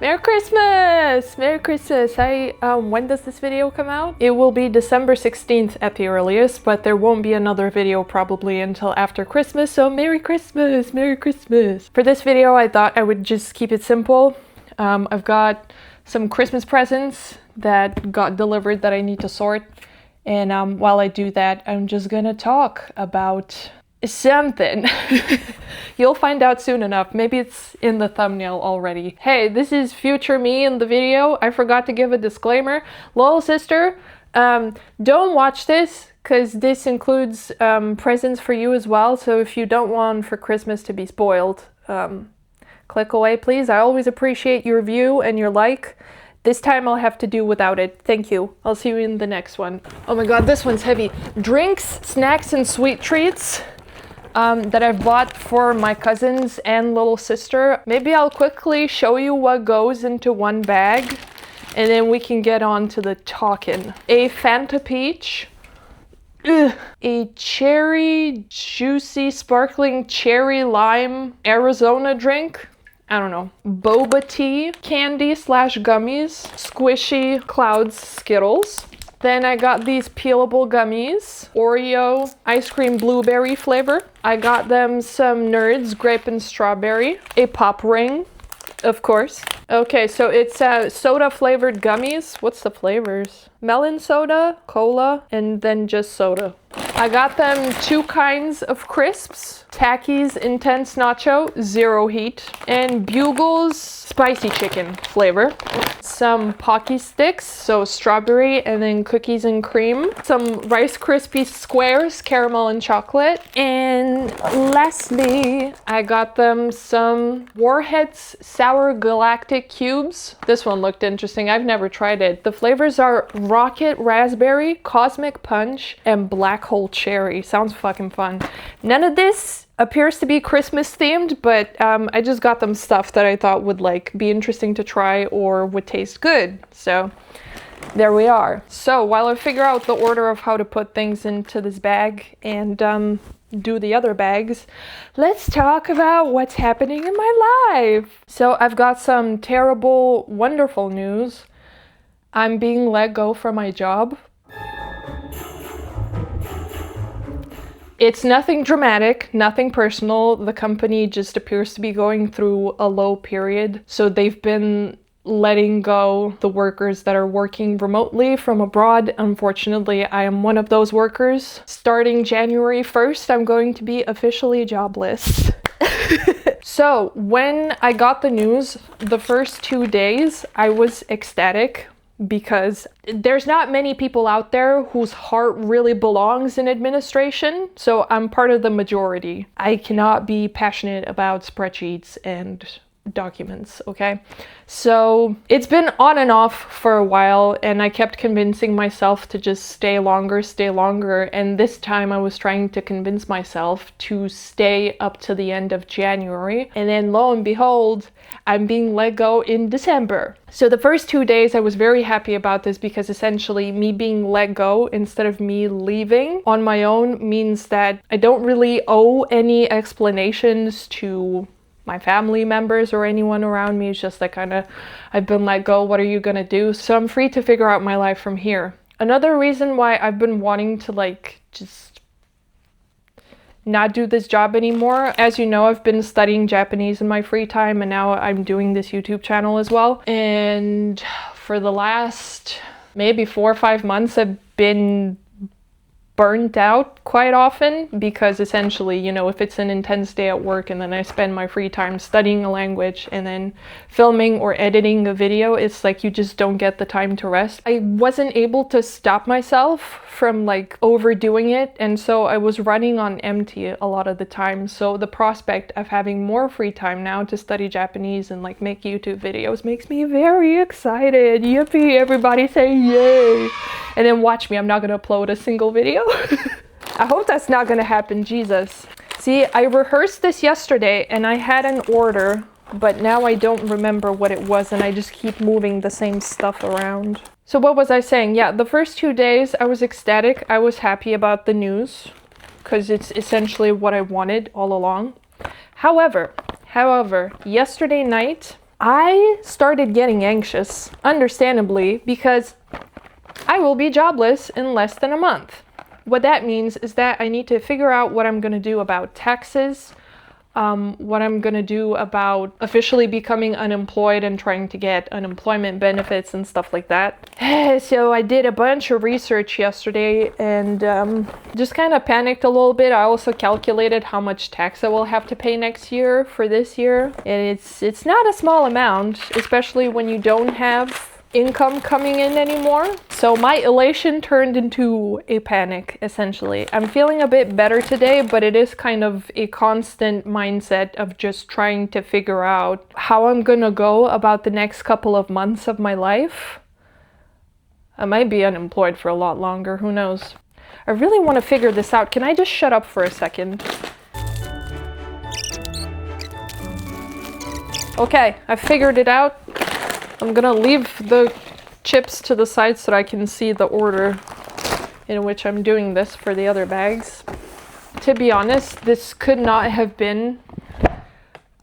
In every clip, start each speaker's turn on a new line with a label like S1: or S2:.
S1: Merry Christmas! Merry Christmas! When does this video come out? It will be December 16th at the earliest, but there won't be another video probably until after Christmas, so Merry Christmas! Merry Christmas! For this video, I thought I would just keep it simple. I've got some Christmas presents that got delivered that I need to sort, and while I do that, I'm just gonna talk about something. You'll find out soon enough. Maybe it's in the thumbnail already. Hey, this is future me in the video. I forgot to give a disclaimer. Little sister, don't watch this because this includes presents for you as well. So if you don't want for Christmas to be spoiled, click away please. I always appreciate your view and your like. This time I'll have to do without it. Thank you. I'll see you in the next one. Oh my god, this one's heavy. Drinks, snacks, and sweet treats that I've bought for my cousins and little sister. Maybe I'll quickly show you what goes into one bag and then we can get on to the talking. A Fanta Peach. Ugh. A cherry, juicy, sparkling cherry lime Arizona drink. I don't know. Boba tea, candy / gummies, squishy clouds Skittles. Then I got these peelable gummies, Oreo ice cream blueberry flavor. I got them some Nerds grape and strawberry, a pop ring, of course. Okay, so it's soda flavored gummies. What's the flavors? Melon soda, cola, and then just soda. I got them 2 kinds of crisps, Takis Intense Nacho, 0 heat, and Bugles Spicy Chicken flavor. Some Pocky Sticks, so strawberry and then cookies and cream. Some Rice Krispie Squares, caramel and chocolate. And lastly, I got them some Warheads Sour Galactic Cubes. This one looked interesting. I've never tried it. The flavors are Rocket Raspberry, Cosmic Punch, and Black Hole Cherry. Sounds fucking fun. None of this appears to be Christmas themed, but I just got them stuff that I thought would be interesting to try or would taste good. So there we are. So while I figure out the order of how to put things into this bag and do the other bags, let's talk about what's happening in my life. So I've got some terrible, wonderful news. I'm being let go from my job. It's nothing dramatic, nothing personal. The company just appears to be going through a low period. So they've been letting go the workers that are working remotely from abroad. Unfortunately, I am one of those workers. Starting January 1st, I'm going to be officially jobless. So when I got the news, the first 2 days, I was ecstatic. Because there's not many people out there whose heart really belongs in administration, so I'm part of the majority. I cannot be passionate about spreadsheets and documents, okay? So it's been on and off for a while, and I kept convincing myself to just stay longer, and this time I was trying to convince myself to stay up to the end of January, and then lo and behold, I'm being let go in December. So the first 2 days I was very happy about this because essentially me being let go instead of me leaving on my own means that I don't really owe any explanations to my family members or anyone around me. It's just I've been let go, what are you gonna do? So I'm free to figure out my life from here. Another reason why I've been wanting to just not do this job anymore. As you know, I've been studying Japanese in my free time and now I'm doing this YouTube channel as well. And for the last maybe 4 or 5 months, I've been burnt out quite often because essentially, if it's an intense day at work and then I spend my free time studying a language and then filming or editing a video, it's you just don't get the time to rest. I wasn't able to stop myself from overdoing it, and so I was running on empty a lot of the time. So the prospect of having more free time now to study Japanese and make YouTube videos makes me very excited. Yippee, everybody say yay. And then watch me, I'm not gonna upload a single video. I hope that's not gonna happen, Jesus. See, I rehearsed this yesterday and I had an order, but now I don't remember what it was and I just keep moving the same stuff around. So what was I saying? Yeah, the first 2 days I was ecstatic. I was happy about the news because it's essentially what I wanted all along. However, yesterday night I started getting anxious, understandably, because I will be jobless in less than a month. What that means is that I need to figure out what I'm going to do about taxes, what I'm going to do about officially becoming unemployed and trying to get unemployment benefits and stuff like that. So I did a bunch of research yesterday and just kind of panicked a little bit. I also calculated how much tax I will have to pay next year for this year. And it's not a small amount, especially when you don't have income coming in anymore. So my elation turned into a panic, essentially. I'm feeling a bit better today, but it is kind of a constant mindset of just trying to figure out how I'm gonna go about the next couple of months of my life. I might be unemployed for a lot longer, who knows? I really want to figure this out. Can I just shut up for a second? Okay, I figured it out. I'm gonna leave the chips to the side so that I can see the order in which I'm doing this for the other bags. To be honest, this could not have been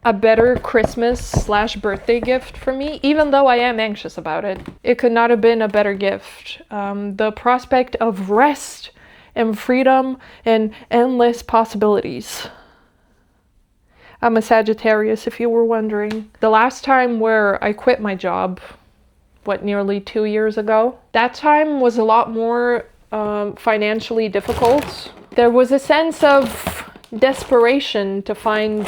S1: a better Christmas/birthday gift for me, even though I am anxious about it. It could not have been a better gift. The prospect of rest and freedom and endless possibilities. I'm a Sagittarius, if you were wondering. The last time where I quit my job, nearly 2 years ago, that time was a lot more financially difficult. There was a sense of desperation to find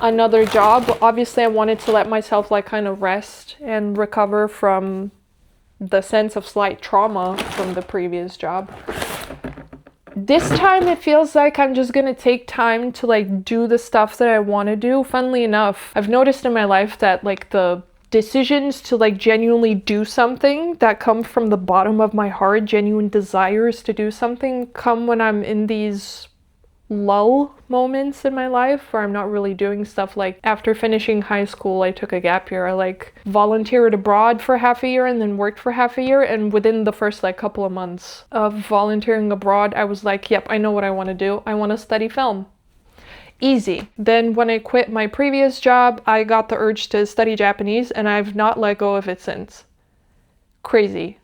S1: another job. Obviously, I wanted to let myself kind of rest and recover from the sense of slight trauma from the previous job. This time it feels like I'm just gonna take time to do the stuff that I want to do. Funnily enough, I've noticed in my life that the decisions to genuinely do something that come from the bottom of my heart, genuine desires to do something, come when I'm in these lull moments in my life where I'm not really doing stuff. After finishing high school, I took a gap year. I volunteered abroad for half a year and then worked for half a year, and within the first couple of months of volunteering abroad, I was yep, I know what I want to do. I want to study film. Easy. Then when I quit my previous job, I got the urge to study Japanese, and I've not let go of it since. Crazy.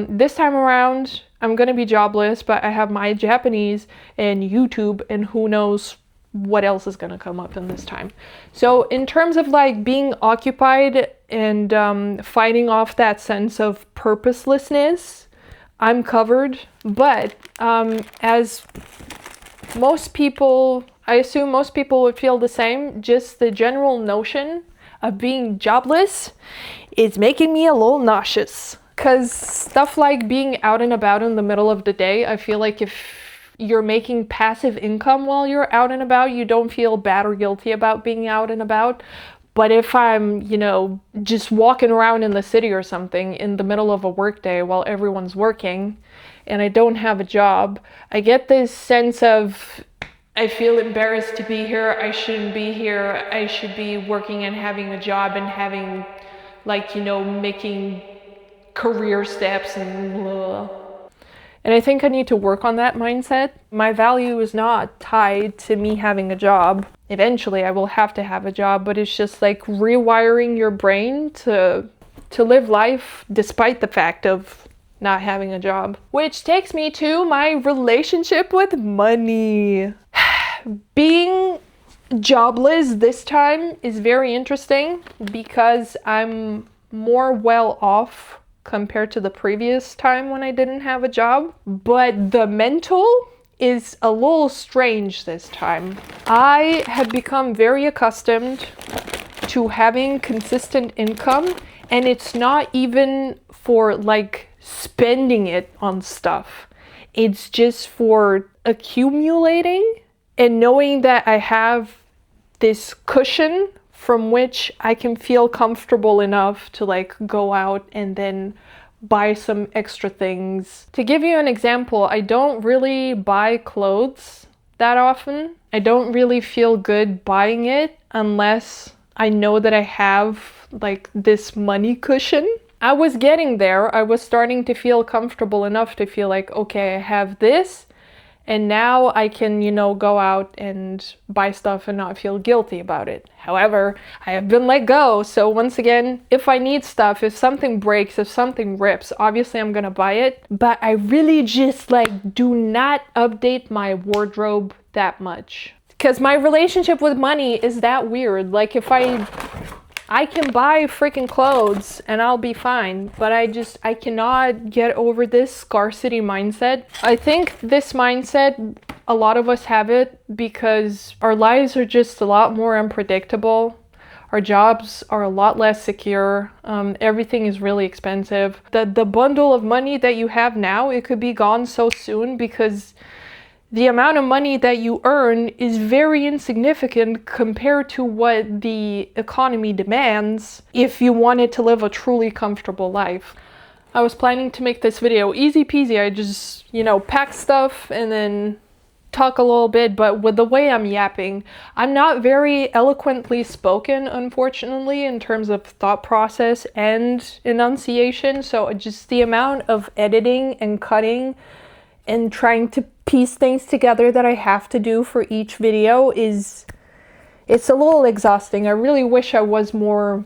S1: This time around, I'm gonna be jobless, but I have my Japanese and YouTube, and who knows what else is gonna come up in this time. So in terms of being occupied and fighting off that sense of purposelessness, I'm covered. But as most people, I assume most people would feel the same, just the general notion of being jobless is making me a little nauseous. Because stuff like being out and about in the middle of the day, I feel like if you're making passive income while you're out and about, you don't feel bad or guilty about being out and about. But if I'm, just walking around in the city or something in the middle of a workday while everyone's working and I don't have a job, I get this sense of, I feel embarrassed to be here. I shouldn't be here. I should be working and having a job and having, making career steps and blah. And I think I need to work on that mindset. My value is not tied to me having a job. Eventually I will have to have a job, but it's just rewiring your brain to live life despite the fact of not having a job. Which takes me to my relationship with money. Being jobless this time is very interesting because I'm more well off compared to the previous time when I didn't have a job. But the mental is a little strange this time. I have become very accustomed to having consistent income, and it's not even for spending it on stuff. It's just for accumulating and knowing that I have this cushion from which I can feel comfortable enough to go out and then buy some extra things. To give you an example, I don't really buy clothes that often. I don't really feel good buying it unless I know that I have this money cushion. I was getting there. I was starting to feel comfortable enough to feel okay, I have this, And now I can, you know, go out and buy stuff and not feel guilty about it. However, I have been let go. So once again, if I need stuff, if something breaks, if something rips, obviously I'm gonna buy it. But I really just like do not update my wardrobe that much. Because my relationship with money is that weird. Like if I can buy freaking clothes and I'll be fine, but I cannot get over this scarcity mindset. I think this mindset, a lot of us have it because our lives are just a lot more unpredictable. Our jobs are a lot less secure. Everything is really expensive. The bundle of money that you have now, it could be gone so soon because the amount of money that you earn is very insignificant compared to what the economy demands if you wanted to live a truly comfortable life. I was planning to make this video easy peasy. I just, you know, pack stuff and then talk a little bit, but with the way I'm yapping, I'm not very eloquently spoken, unfortunately, in terms of thought process and enunciation. So just the amount of editing and cutting and trying to piece things together that I have to do for each video it's a little exhausting. I really wish I was more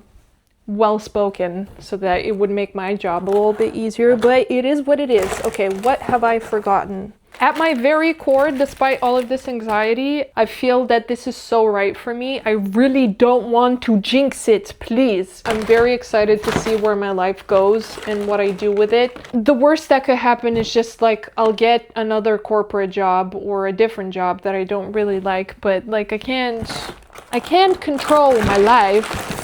S1: well-spoken so that it would make my job a little bit easier, but it is what it is. Okay, what have I forgotten? At my very core, despite all of this anxiety, I feel that this is so right for me. I really don't want to jinx it, please. I'm very excited to see where my life goes and what I do with it. The worst that could happen is just like I'll get another corporate job or a different job that I don't really like, but like I can't control my life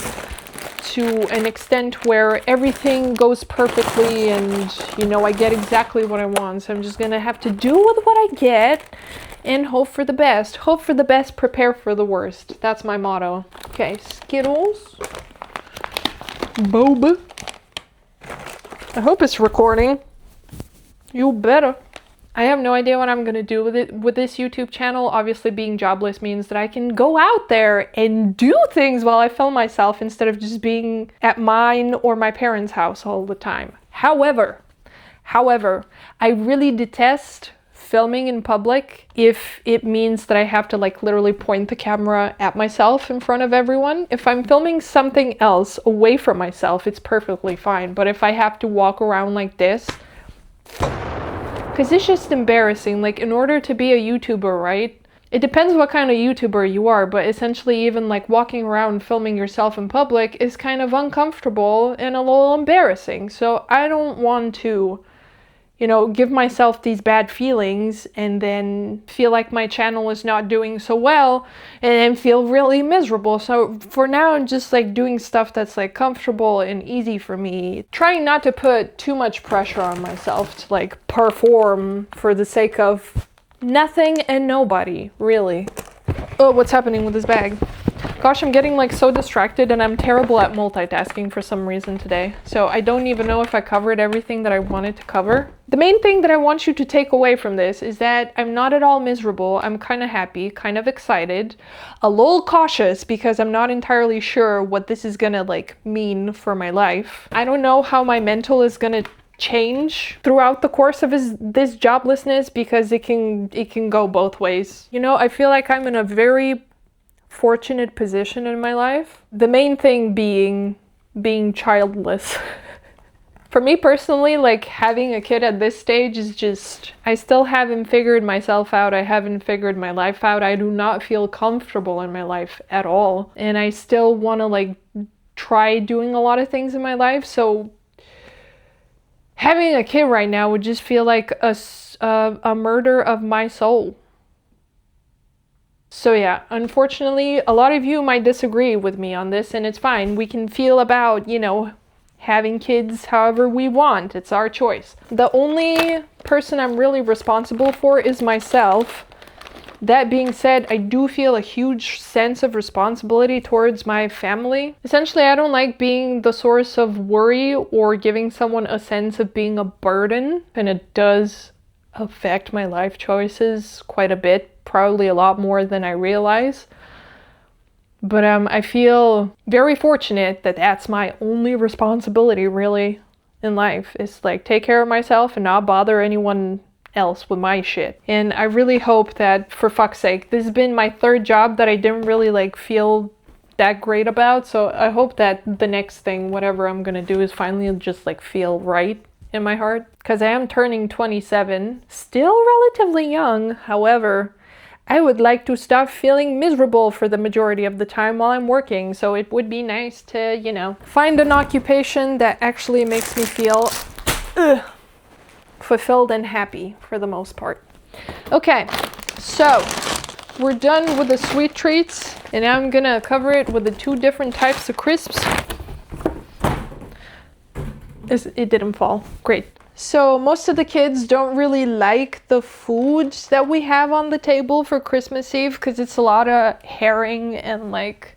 S1: to an extent where everything goes perfectly and, you know, I get exactly what I want. So I'm just gonna have to do with what I get and hope for the best. Hope for the best, prepare for the worst. That's my motto. Okay, Skittles. Boba. I hope it's recording. You better. I have no idea what I'm gonna do with it with this YouTube channel. Obviously being jobless means that I can go out there and do things while I film myself instead of just being at mine or my parents' house all the time. However, I really detest filming in public if it means that I have to like literally point the camera at myself in front of everyone. If I'm filming something else away from myself, it's perfectly fine. But if I have to walk around like this, because it's just embarrassing. Like, in order to be a YouTuber, right? It depends what kind of YouTuber you are, but essentially even like walking around filming yourself in public is kind of uncomfortable and a little embarrassing. So I don't want to, you know, give myself these bad feelings and then feel like my channel is not doing so well and then feel really miserable. So for now, I'm just like doing stuff that's like comfortable and easy for me. Trying not to put too much pressure on myself to like perform for the sake of nothing and nobody, really. Oh, what's happening with this bag? Gosh, I'm getting like so distracted and I'm terrible at multitasking for some reason today. So I don't even know if I covered everything that I wanted to cover. The main thing that I want you to take away from this is that I'm not at all miserable. I'm kind of happy, kind of excited, a little cautious because I'm not entirely sure what this is gonna like mean for my life. I don't know how my mental is gonna change throughout the course of this joblessness because it can go both ways. You know, I feel like I'm in a very fortunate position in my life. The main thing being childless. For me personally, like having a kid at this stage is just, I still haven't figured myself out. I haven't figured my life out. I do not feel comfortable in my life at all. And I still want to like try doing a lot of things in my life. So having a kid right now would just feel like a murder of my soul. So yeah, unfortunately, a lot of you might disagree with me on this, and it's fine. We can feel about, you know, having kids however we want. It's our choice. The only person I'm really responsible for is myself. That being said, I do feel a huge sense of responsibility towards my family. Essentially, I don't like being the source of worry or giving someone a sense of being a burden, and it does affect my life choices quite a bit. Probably a lot more than I realize. But I feel very fortunate that that's my only responsibility really in life, is like take care of myself and not bother anyone else with my shit. And I really hope that, for fuck's sake, this has been my third job that I didn't really like feel that great about. So I hope that the next thing, whatever I'm gonna do, is finally just like feel right in my heart. Because I am turning 27, still relatively young. However, I would like to stop feeling miserable for the majority of the time while I'm working. So it would be nice to, you know, find an occupation that actually makes me feel fulfilled and happy for the most part. Okay, so we're done with the sweet treats, and now I'm gonna cover it with the two different types of crisps. It didn't fall. Great. So most of the kids don't really like the foods that we have on the table for Christmas Eve because it's a lot of herring and like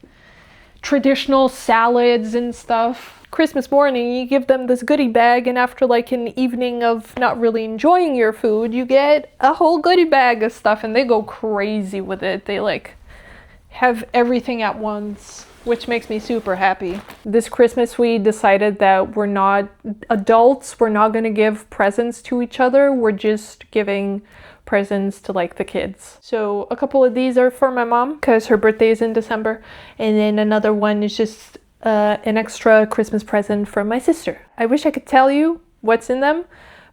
S1: traditional salads and stuff. Christmas morning, you give them this goodie bag, and after like an evening of not really enjoying your food, you get a whole goodie bag of stuff, and they go crazy with it. They like have everything at once, which makes me super happy. This Christmas, we decided that we're not adults. We're not gonna give presents to each other. We're just giving presents to like the kids. So a couple of these are for my mom because her birthday is in December, and then another one is just an extra Christmas present from my sister. I wish I could tell you what's in them,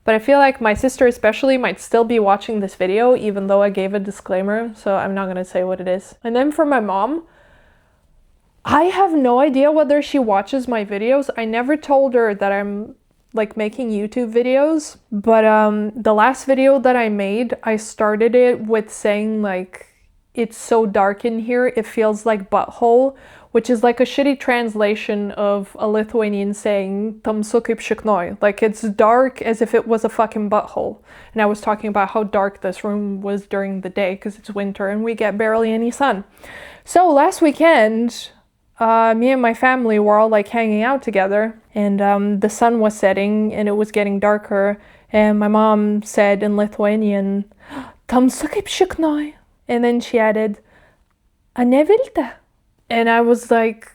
S1: but I feel like my sister especially might still be watching this video even though I gave a disclaimer, so I'm not gonna say what it is. And then for my mom, I have no idea whether she watches my videos. I never told her that I'm like making YouTube videos, but the last video that I made, I started it with saying like, it's so dark in here, it feels like butthole, which is like a shitty translation of a Lithuanian saying tamsu kaip šiknoj, like it's dark as if it was a fucking butthole. And I was talking about how dark this room was during the day because it's winter and we get barely any sun. So last weekend, me and my family were all like hanging out together, and the sun was setting and it was getting darker, and my mom said in Lithuanian, tamsu kaip šiknoj, and then she added, a nevilta. And I was like,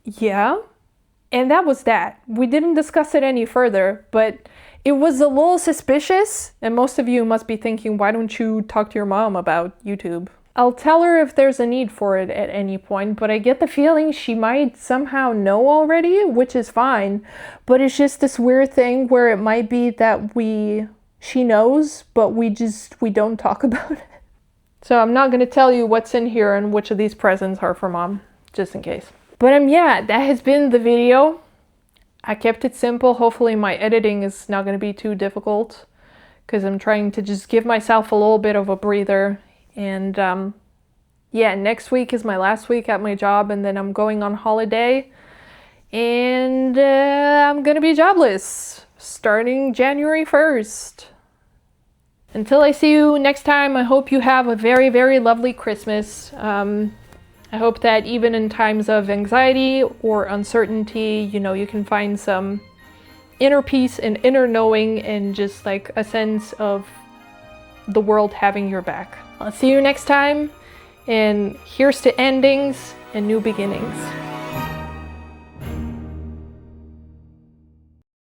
S1: yeah. And that was that. We didn't discuss it any further, but it was a little suspicious, and most of you must be thinking, why don't you talk to your mom about YouTube? I'll tell her if there's a need for it at any point, but I get the feeling she might somehow know already, which is fine. But it's just this weird thing where it might be that she knows, but we don't talk about it. So I'm not gonna tell you what's in here and which of these presents are for mom, just in case. But yeah, that has been the video. I kept it simple. Hopefully my editing is not gonna be too difficult because I'm trying to just give myself a little bit of a breather. And yeah, next week is my last week at my job, and then I'm going on holiday, and I'm gonna be jobless starting January 1st. Until I see you next time, I hope you have a very, very lovely Christmas. I hope that even in times of anxiety or uncertainty, you know, you can find some inner peace and inner knowing and just like a sense of the world having your back. I'll see you next time, and here's to endings and new beginnings.